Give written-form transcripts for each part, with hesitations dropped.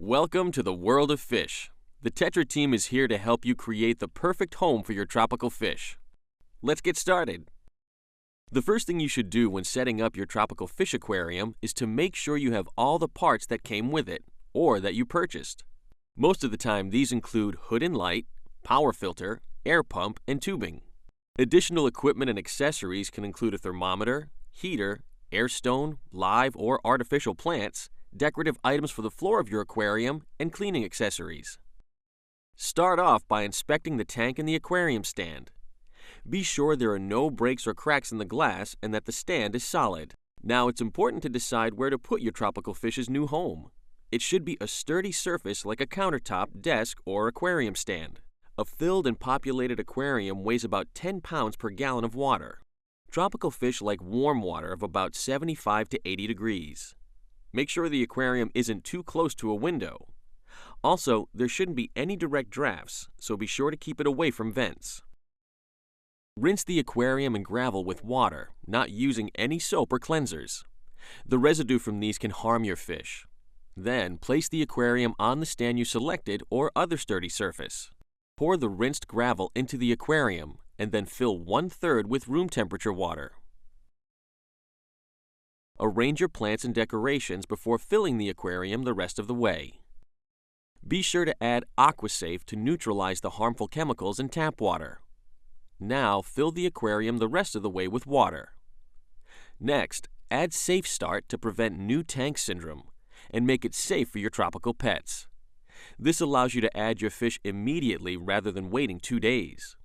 Welcome to the world of fish. The Tetra team is here to help you create the perfect home for your tropical fish. Let's get started. The first thing you should do when setting up your tropical fish aquarium is to make sure you have all the parts that came with it, or that you purchased. Most of the time, these include hood and light, power filter, air pump, and tubing. Additional equipment and accessories can include a thermometer, heater, air stone, live or artificial plants, decorative items for the floor of your aquarium, and cleaning accessories. Start off by inspecting the tank and the aquarium stand. Be sure there are no breaks or cracks in the glass and that the stand is solid. Now it's important to decide where to put your tropical fish's new home. It should be a sturdy surface like a countertop, desk, or aquarium stand. A filled and populated aquarium weighs about 10 pounds per gallon of water. Tropical fish like warm water of about 75 to 80 degrees. Make sure the aquarium isn't too close to a window. Also, there shouldn't be any direct drafts, so be sure to keep it away from vents. Rinse the aquarium and gravel with water, not using any soap or cleansers. The residue from these can harm your fish. Then, place the aquarium on the stand you selected or other sturdy surface. Pour the rinsed gravel into the aquarium and then fill 1/3 with room temperature water. Arrange your plants and decorations before filling the aquarium the rest of the way. Be sure to add AquaSafe to neutralize the harmful chemicals in tap water. Now fill the aquarium the rest of the way with water. Next, add Safe Start to prevent new tank syndrome and make it safe for your tropical pets. This allows you to add your fish immediately rather than waiting 2 days.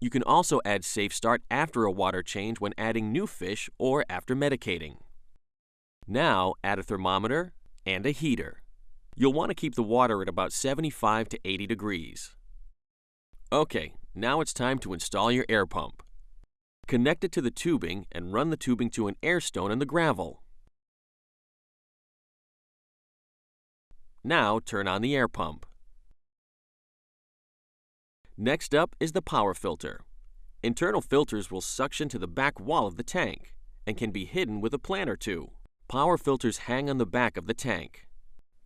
You can also add Safe Start after a water change when adding new fish or after medicating. Now add a thermometer and a heater. You'll want to keep the water at about 75 to 80 degrees. Okay, now it's time to install your air pump. Connect it to the tubing and run the tubing to an air stone in the gravel. Now turn on the air pump. Next up is the power filter. Internal filters will suction to the back wall of the tank and can be hidden with a plant or two. Power filters hang on the back of the tank.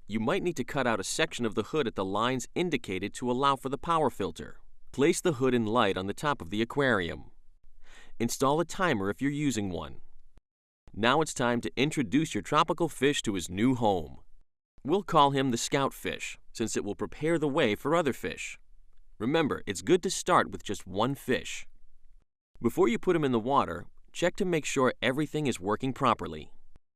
You might need to cut out a section of the hood at the lines indicated to allow for the power filter. Place the hood and light on the top of the aquarium. Install a timer if you're using one. Now it's time to introduce your tropical fish to his new home. We'll call him the scout fish, since it will prepare the way for other fish. Remember, it's good to start with just one fish. Before you put him in the water, check to make sure everything is working properly.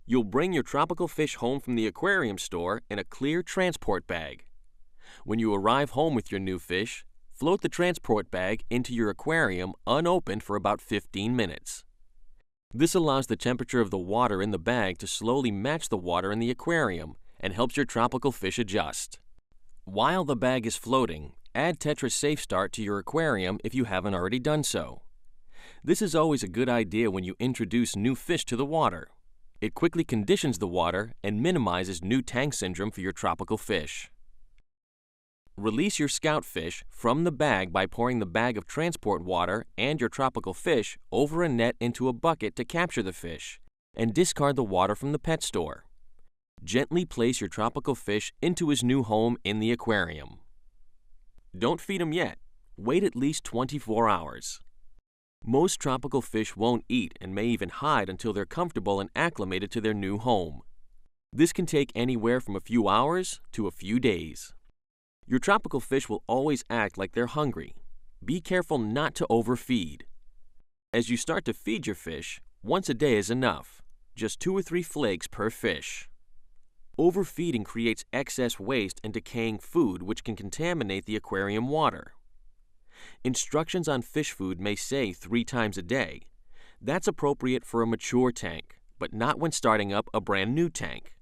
You'll bring your tropical fish home from the aquarium store in a clear transport bag. When you arrive home with your new fish, float the transport bag into your aquarium unopened for about 15 minutes. This allows the temperature of the water in the bag to slowly match the water in the aquarium and helps your tropical fish adjust. While the bag is floating, add Tetra Safe Start to your aquarium if you haven't already done so. This is always a good idea when you introduce new fish to the water. It quickly conditions the water and minimizes new tank syndrome for your tropical fish. Release your scout fish from the bag by pouring the bag of transport water and your tropical fish over a net into a bucket to capture the fish, and discard the water from the pet store. Gently place your tropical fish into his new home in the aquarium. Don't feed him yet. Wait at least 24 hours. Most tropical fish won't eat and may even hide until they're comfortable and acclimated to their new home. This can take anywhere from a few hours to a few days. Your tropical fish will always act like they're hungry. Be careful not to overfeed. As you start to feed your fish, once a day is enough, just 2 or 3 flakes per fish. Overfeeding creates excess waste and decaying food which can contaminate the aquarium water. Instructions on fish food may say 3 times a day. That's appropriate for a mature tank, but not when starting up a brand new tank.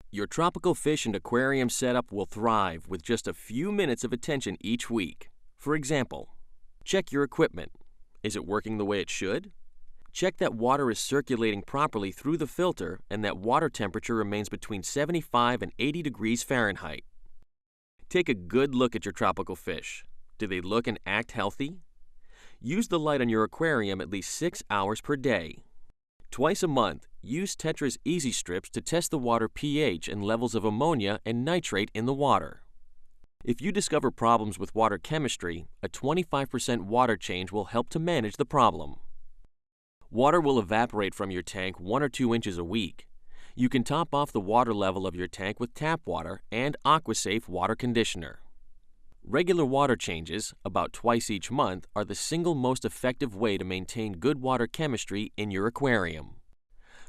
Your tropical fish and aquarium setup will thrive with just a few minutes of attention each week. For example, check your equipment. Is it working the way it should? Check that water is circulating properly through the filter and that water temperature remains between 75 and 80 degrees Fahrenheit. Take a good look at your tropical fish. Do they look and act healthy? Use the light on your aquarium at least 6 hours per day. Twice a month, use Tetra's Easy Strips to test the water pH and levels of ammonia and nitrate in the water. If you discover problems with water chemistry, a 25% water change will help to manage the problem. Water will evaporate from your tank 1 or 2 inches a week. You can top off the water level of your tank with tap water and AquaSafe water conditioner. Regular water changes, about twice each month, are the single most effective way to maintain good water chemistry in your aquarium.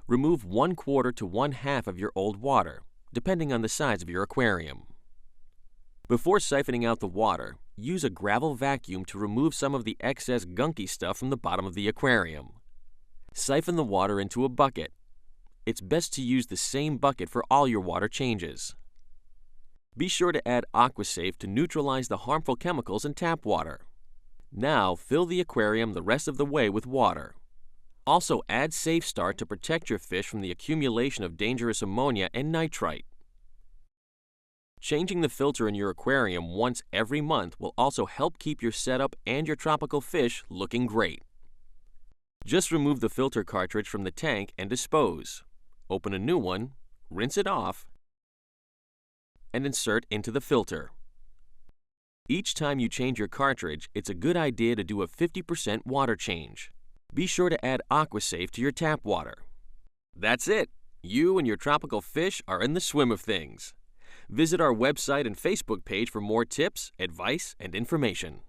Remove 1/4 to 1/2 of your old water, depending on the size of your aquarium. Before siphoning out the water, use a gravel vacuum to remove some of the excess gunky stuff from the bottom of the aquarium. Siphon the water into a bucket. It's best to use the same bucket for all your water changes. Be sure to add AquaSafe to neutralize the harmful chemicals in tap water. Now fill the aquarium the rest of the way with water. Also add Safe Start to protect your fish from the accumulation of dangerous ammonia and nitrite. Changing the filter in your aquarium once every month will also help keep your setup and your tropical fish looking great. Just remove the filter cartridge from the tank and dispose. Open a new one, rinse it off, and insert into the filter. Each time you change your cartridge, it's a good idea to do a 50% water change. Be sure to add AquaSafe to your tap water. That's it! You and your tropical fish are in the swim of things. Visit our website and Facebook page for more tips, advice, and information.